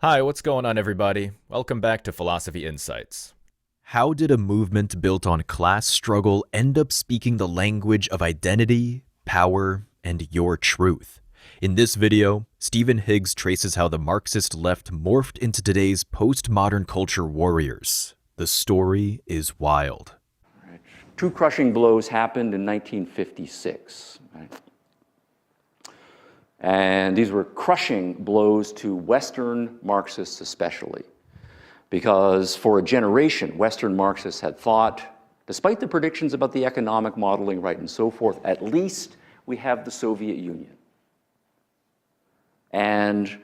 Hi, what's going on, everybody? Welcome back to Philosophy Insights. How did a movement built on class struggle end up speaking the language of identity, power, and your truth? In this video, Stephen Hicks traces how the Marxist left morphed into today's postmodern culture warriors. The story is wild. Right. Two crushing blows happened in 1956. Right? And these were crushing blows to Western Marxists especially, because for a generation, Western Marxists had thought, despite the predictions about the economic modeling, right, and so forth, at least we have the Soviet Union. And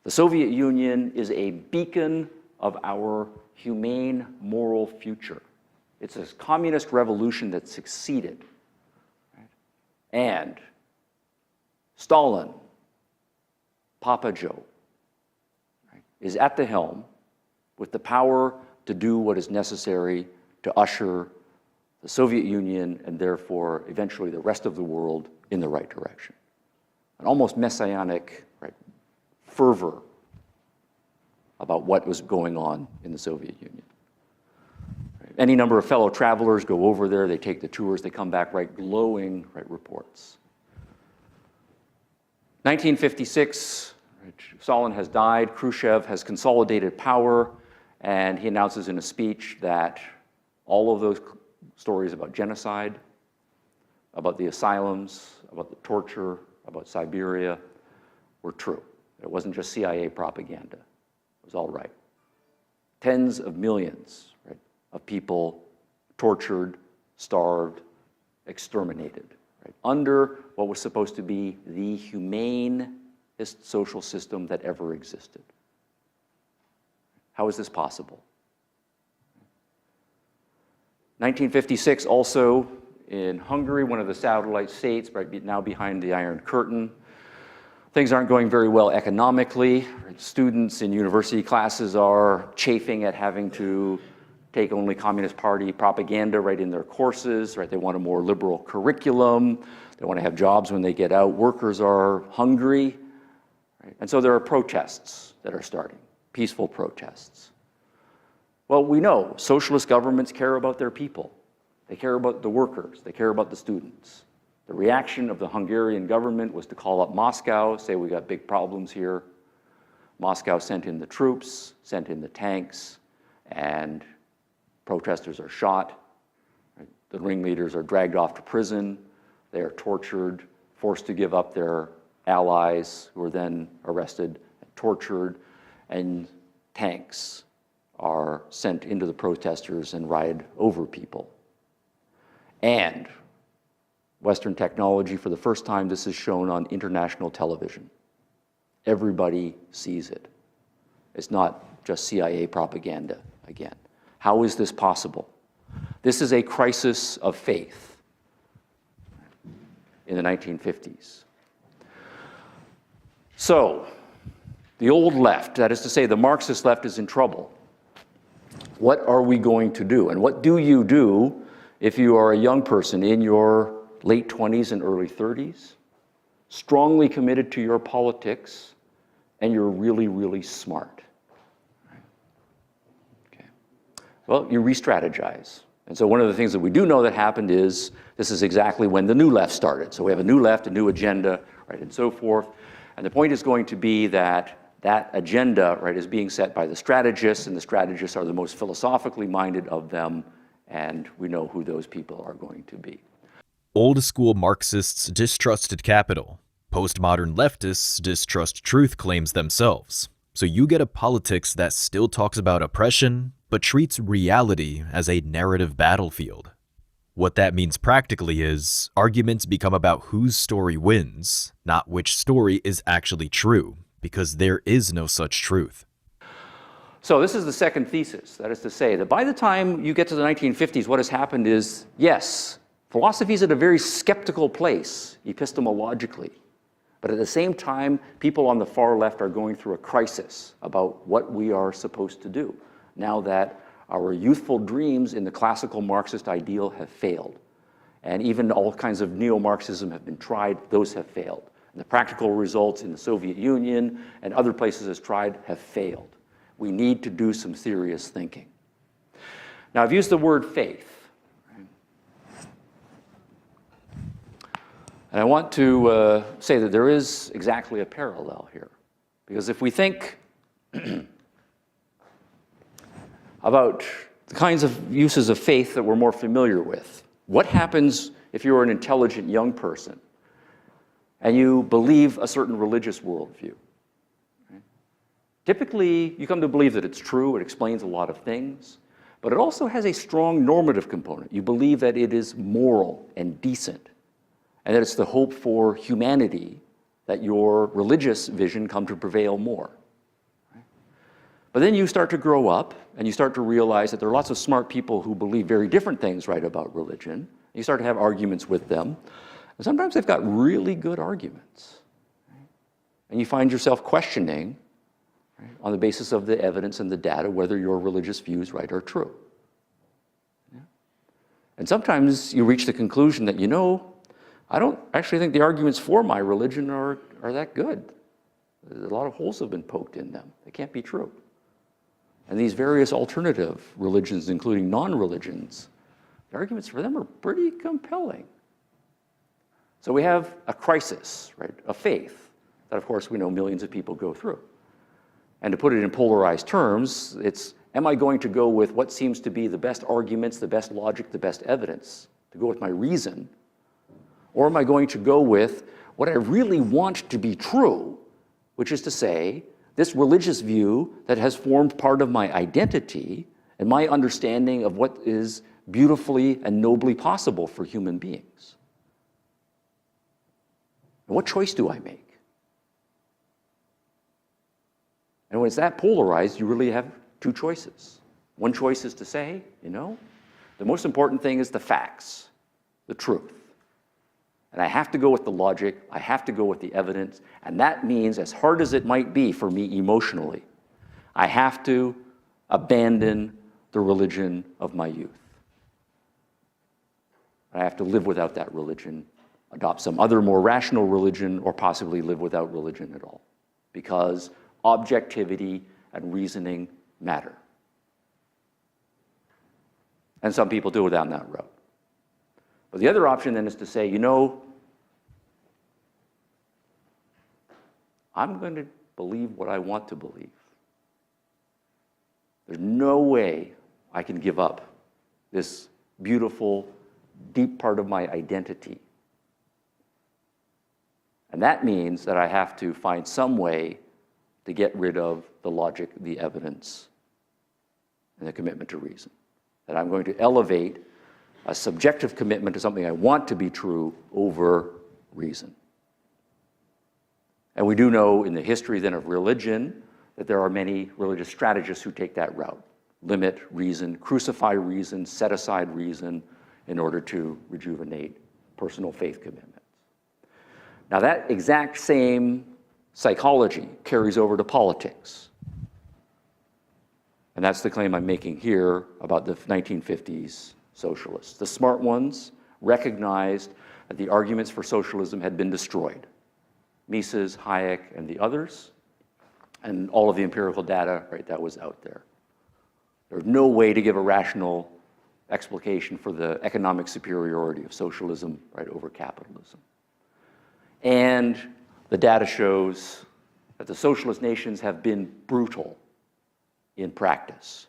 the Soviet Union is a beacon of our humane moral future. It's a communist revolution that succeeded. Right? And Stalin, Papa Joe, right, is at the helm with the power to do what is necessary to usher the Soviet Union and therefore eventually the rest of the world in the right direction. An almost messianic, right, fervor about what was going on in the Soviet Union. Right. Any number of fellow travelers go over there, they take the tours, they come back, right, glowing, right, reports. 1956, Stalin has died, Khrushchev has consolidated power, and he announces in a speech that all of those stories about genocide, about the asylums, about the torture, about Siberia were true. It wasn't just CIA propaganda. It was all right. Tens of millions, right, of people tortured, starved, exterminated. Right, under what was supposed to be the humanest social system that ever existed. How is this possible? 1956, also in Hungary, one of the satellite states, right, now behind the Iron Curtain. Things aren't going very well economically. Right? Students in university classes are chafing at having to take only Communist Party propaganda right in their courses, right? They want a more liberal curriculum. They want to have jobs when they get out. Workers are hungry, right? And so there are protests that are starting, peaceful protests. Well, we know socialist governments care about their people. They care about the workers. They care about the students. The reaction of the Hungarian government was to call up Moscow, say we got big problems here. Moscow sent in the troops, sent in the tanks, and protesters are shot, right? The ringleaders are dragged off to prison, they are tortured, forced to give up their allies, who are then arrested and tortured, and tanks are sent into the protesters and ride over people. And Western technology, for the first time, this is shown on international television. Everybody sees it. It's not just CIA propaganda again. How is this possible? This is a crisis of faith in the 1950s. So, the old left, that is to say, the Marxist left, is in trouble. What are we going to do? And what do you do if you are a young person in your late 20s and early 30s, strongly committed to your politics, and you're really, really smart? Well, you re-strategize. And so one of the things that we do know that happened is this is exactly when the new left started. So we have a new left, a new agenda, right, and so forth. And the point is going to be that that agenda, right, is being set by the strategists, and the strategists are the most philosophically minded of them, and we know who those people are going to be. Old school Marxists distrusted capital. Postmodern leftists distrust truth claims themselves. So you get a politics that still talks about oppression, but treats reality as a narrative battlefield. What that means practically is arguments become about whose story wins, not which story is actually true, because there is no such truth. So this is the second thesis, that is to say that by the time you get to the 1950s, what has happened is, yes, philosophy is at a very skeptical place epistemologically, but at the same time, people on the far left are going through a crisis about what we are supposed to do, now that our youthful dreams in the classical Marxist ideal have failed. And even all kinds of neo-Marxism have been tried, those have failed. The practical results in the Soviet Union and other places has tried have failed. We need to do some serious thinking. Now, I've used the word faith. And I want to say that there is exactly a parallel here. Because if we think about the kinds of uses of faith that we're more familiar with, what happens if you're an intelligent young person and you believe a certain religious worldview? Typically, you come to believe that it's true, it explains a lot of things, but it also has a strong normative component. You believe that it is moral and decent, and that it's the hope for humanity that your religious vision come to prevail more. But then you start to grow up, and you start to realize that there are lots of smart people who believe very different things, right, about religion. You start to have arguments with them, and sometimes they've got really good arguments. And you find yourself questioning, on the basis of the evidence and the data, whether your religious views, right, are true. And sometimes you reach the conclusion that, I don't actually think the arguments for my religion are that good. A lot of holes have been poked in them. They can't be true. And these various alternative religions, including non-religions, the arguments for them are pretty compelling. So we have a crisis, right, of faith that, of course, we know millions of people go through. And to put it in polarized terms, it's, am I going to go with what seems to be the best arguments, the best logic, the best evidence, to go with my reason? Or am I going to go with what I really want to be true, which is to say, this religious view that has formed part of my identity and my understanding of what is beautifully and nobly possible for human beings? And what choice do I make? And when it's that polarized, you really have two choices. One choice is to say, the most important thing is the facts, the truth. And I have to go with the logic, I have to go with the evidence, and that means, as hard as it might be for me emotionally, I have to abandon the religion of my youth. I have to live without that religion, adopt some other more rational religion, or possibly live without religion at all. Because objectivity and reasoning matter. And some people do it down that road. But the other option then is to say, I'm going to believe what I want to believe. There's no way I can give up this beautiful, deep part of my identity. And that means that I have to find some way to get rid of the logic, the evidence, and the commitment to reason. That I'm going to elevate a subjective commitment to something I want to be true over reason. And we do know in the history then of religion that there are many religious strategists who take that route. Limit reason, crucify reason, set aside reason in order to rejuvenate personal faith commitments. Now that exact same psychology carries over to politics. And that's the claim I'm making here about the 1950s socialists. The smart ones recognized that the arguments for socialism had been destroyed. Mises, Hayek, and the others, and all of the empirical data, right, that was out there. There's no way to give a rational explication for the economic superiority of socialism, right, over capitalism. And the data shows that the socialist nations have been brutal in practice.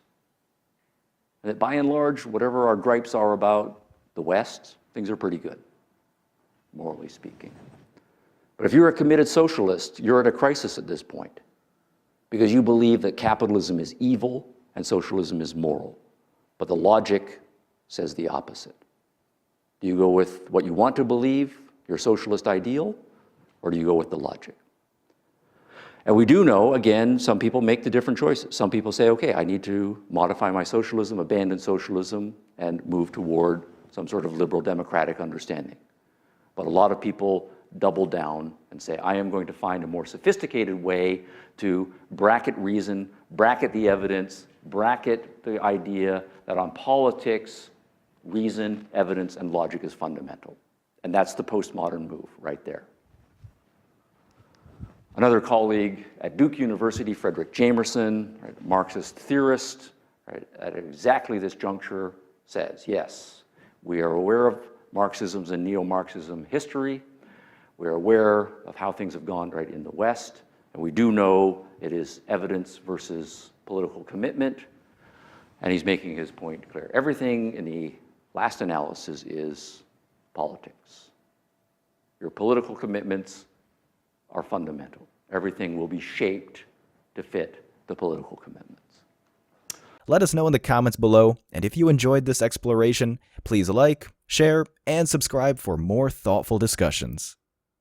And that by and large, whatever our gripes are about the West, things are pretty good, morally speaking. But if you're a committed socialist, you're at a crisis at this point because you believe that capitalism is evil and socialism is moral. But the logic says the opposite. Do you go with what you want to believe, your socialist ideal, or do you go with the logic? And we do know, again, some people make the different choices. Some people say, okay, I need to modify my socialism, abandon socialism, and move toward some sort of liberal democratic understanding. But a lot of people double down and say, I am going to find a more sophisticated way to bracket reason, bracket the evidence, bracket the idea that on politics, reason, evidence, and logic is fundamental. And that's the postmodern move right there. Another colleague at Duke University, Frederick Jamerson, right, Marxist theorist, right, at exactly this juncture says, yes, we are aware of Marxism's and neo-Marxism history. We're aware of how things have gone right in the West, and we do know it is evidence versus political commitment, and he's making his point clear. Everything in the last analysis is politics. Your political commitments are fundamental. Everything will be shaped to fit the political commitments. Let us know in the comments below, and if you enjoyed this exploration, please like, share, and subscribe for more thoughtful discussions.